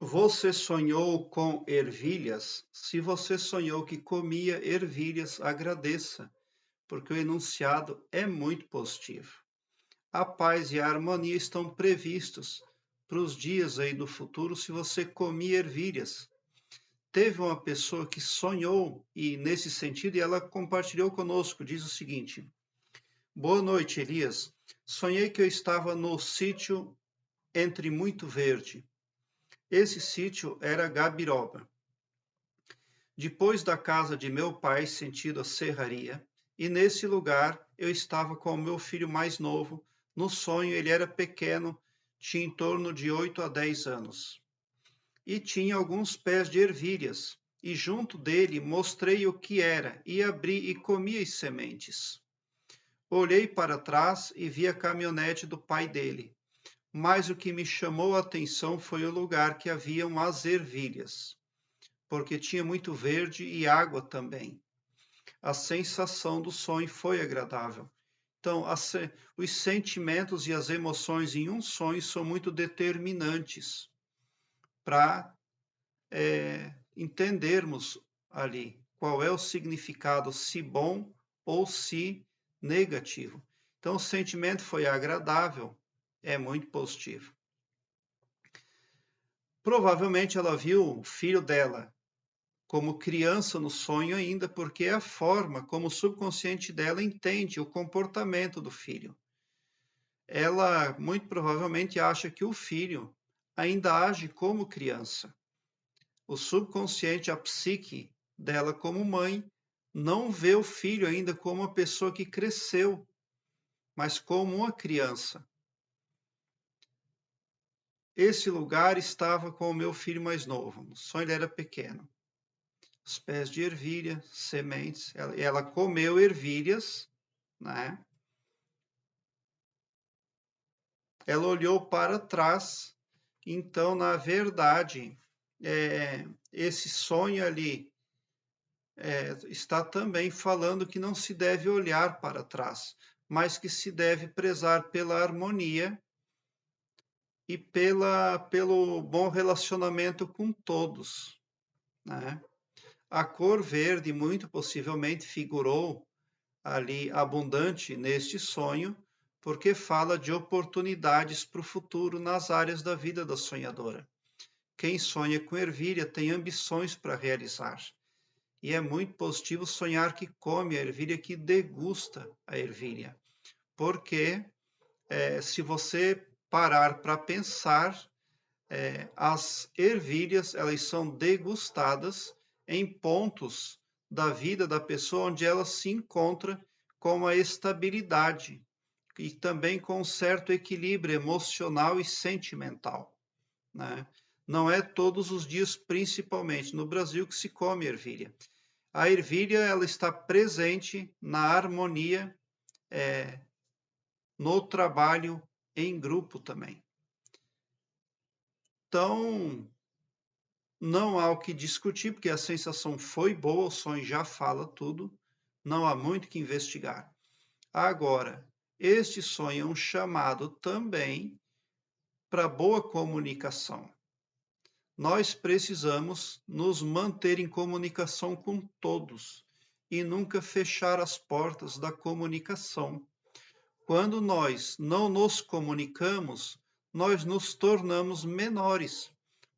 Você sonhou com ervilhas? Se você sonhou que comia ervilhas, agradeça, porque o enunciado é muito positivo. A paz e a harmonia estão previstos para os dias aí do futuro se você comia ervilhas. Teve uma pessoa que sonhou e nesse sentido e ela compartilhou conosco, diz o seguinte: Boa noite, Elias. Sonhei que eu estava no sítio entre muito verde. Esse sítio era Gabiroba. Depois da casa de meu pai, sentido a serraria, e nesse lugar eu estava com o meu filho mais novo. No sonho ele era pequeno, tinha em torno de 8 a 10 anos. E tinha alguns pés de ervilhas, e junto dele mostrei o que era, e abri e comi as sementes. Olhei para trás e vi a caminhonete do pai dele, mas o que me chamou a atenção foi o lugar que haviam as ervilhas, porque tinha muito verde e água também. A sensação do sonho foi agradável. Então, os sentimentos e as emoções em um sonho são muito determinantes para entendermos ali qual é o significado, se bom ou se negativo. Então, o sentimento foi agradável, é muito positivo. Provavelmente ela viu o filho dela como criança no sonho ainda, porque é a forma como o subconsciente dela entende o comportamento do filho. Ela muito provavelmente acha que o filho ainda age como criança. O subconsciente, a psique dela como mãe, não vê o filho ainda como uma pessoa que cresceu, mas como uma criança. Esse lugar estava com o meu filho mais novo, no sonho ele era pequeno. Os pés de ervilha, sementes, ela comeu ervilhas, né? Ela olhou para trás, então, na verdade, esse sonho ali está também falando que não se deve olhar para trás, mas que se deve prezar pela harmonia e pelo bom relacionamento com todos, né? A cor verde muito possivelmente figurou ali abundante neste sonho, porque fala de oportunidades para o futuro nas áreas da vida da sonhadora. Quem sonha com ervilha tem ambições para realizar. E é muito positivo sonhar que come a ervilha, que degusta a ervilha. Porque se você parar para pensar, as ervilhas elas são degustadas em pontos da vida da pessoa onde ela se encontra com a estabilidade e também com um certo equilíbrio emocional e sentimental, né? Não é todos os dias, principalmente no Brasil, que se come ervilha. A ervilha ela está presente na harmonia, no trabalho em grupo também. Então, não há o que discutir, porque a sensação foi boa, o sonho já fala tudo, não há muito que investigar. Agora, este sonho é um chamado também para boa comunicação. Nós precisamos nos manter em comunicação com todos e nunca fechar as portas da comunicação. Quando nós não nos comunicamos, nós nos tornamos menores,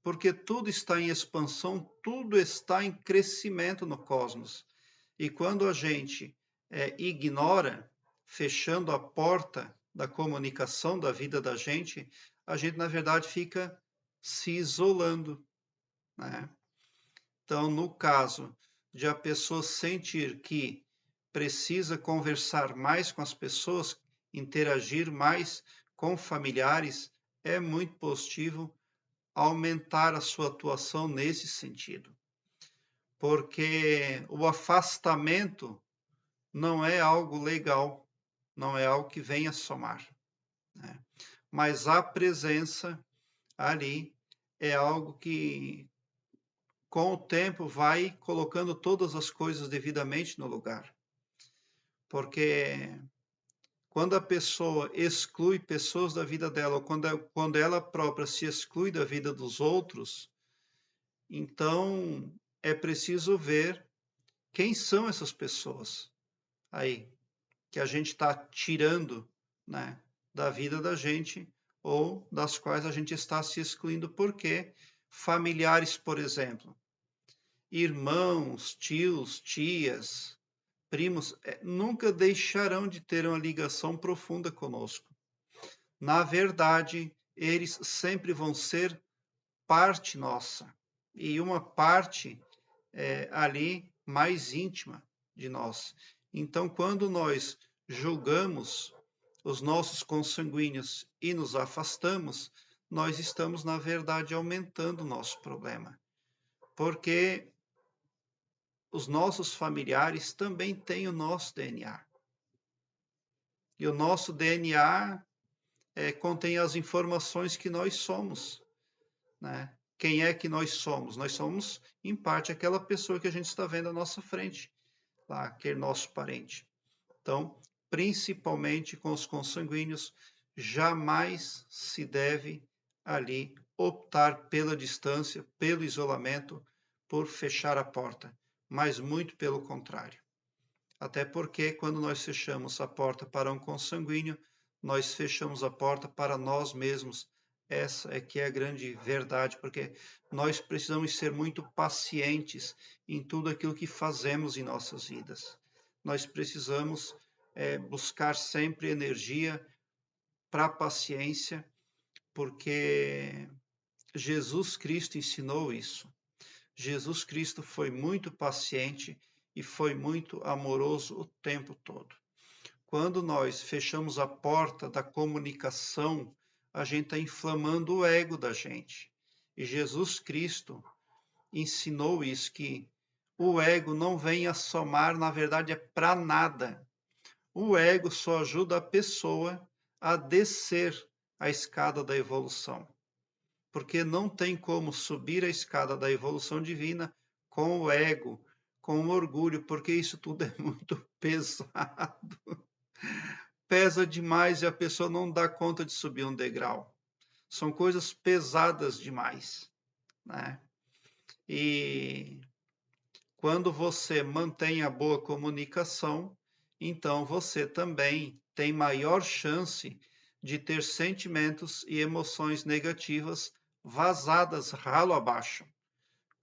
porque tudo está em expansão, tudo está em crescimento no cosmos. E quando a gente ignora, fechando a porta da comunicação da vida da gente, a gente, na verdade, fica se isolando, né? Então, no caso de a pessoa sentir que precisa conversar mais com as pessoas, interagir mais com familiares, é muito positivo aumentar a sua atuação nesse sentido. Porque o afastamento não é algo legal, não é algo que venha somar, né? Mas a presença ali é algo que, com o tempo, vai colocando todas as coisas devidamente no lugar. Porque quando a pessoa exclui pessoas da vida dela, ou quando ela própria se exclui da vida dos outros, Então, é preciso ver quem são essas pessoas aí que a gente está tirando, né, da vida da gente ou das quais a gente está se excluindo. Porque familiares, por exemplo, irmãos, tios, tias, primos, nunca deixarão de ter uma ligação profunda conosco. Na verdade, eles sempre vão ser parte nossa, e uma parte ali mais íntima de nós. Então, quando nós julgamos os nossos consanguíneos e nos afastamos, nós estamos, na verdade, aumentando o nosso problema. Porque os nossos familiares também têm o nosso DNA. E o nosso DNA contém as informações que nós somos, né? Quem é que nós somos? Nós somos, em parte, aquela pessoa que a gente está vendo à nossa frente, lá, aquele nosso parente. Então, principalmente com os consanguíneos, jamais se deve ali optar pela distância, pelo isolamento, por fechar a porta, mas muito pelo contrário. Até porque quando nós fechamos a porta para um consanguíneo, nós fechamos a porta para nós mesmos. Essa é que é a grande verdade, porque nós precisamos ser muito pacientes em tudo aquilo que fazemos em nossas vidas. Nós precisamos buscar sempre energia para a paciência, porque Jesus Cristo ensinou isso. Jesus Cristo foi muito paciente e foi muito amoroso o tempo todo. Quando nós fechamos a porta da comunicação, a gente está inflamando o ego da gente. E Jesus Cristo ensinou isso, que o ego não vem a somar, na verdade é para nada. O ego só ajuda a pessoa a descer a escada da evolução. Porque não tem como subir a escada da evolução divina com o ego, com o orgulho, porque isso tudo é muito pesado. Pesa demais e a pessoa não dá conta de subir um degrau. São coisas pesadas demais, né? E quando você mantém a boa comunicação, então você também tem maior chance de ter sentimentos e emoções negativas vazadas ralo abaixo.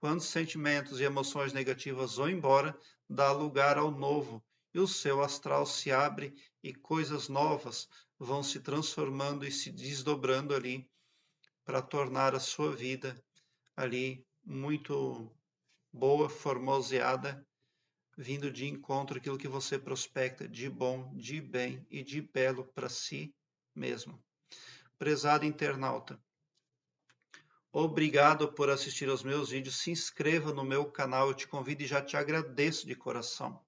Quando sentimentos e emoções negativas vão embora, dá lugar ao novo, e o seu astral se abre e coisas novas vão se transformando e se desdobrando ali para tornar a sua vida ali muito boa, formoseada, vindo de encontro àquilo que você prospecta de bom, de bem e de belo para si mesmo. Prezado internauta, obrigado por assistir aos meus vídeos. Se inscreva no meu canal, eu te convido e já te agradeço de coração.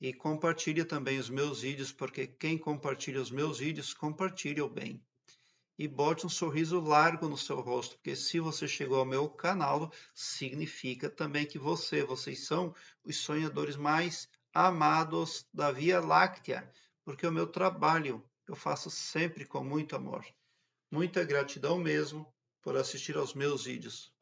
E compartilhe também os meus vídeos, porque quem compartilha os meus vídeos, compartilha o bem. E bote um sorriso largo no seu rosto, porque se você chegou ao meu canal, significa também que vocês são os sonhadores mais amados da Via Láctea, porque o meu trabalho eu faço sempre com muito amor. Muita gratidão mesmo por assistir aos meus vídeos.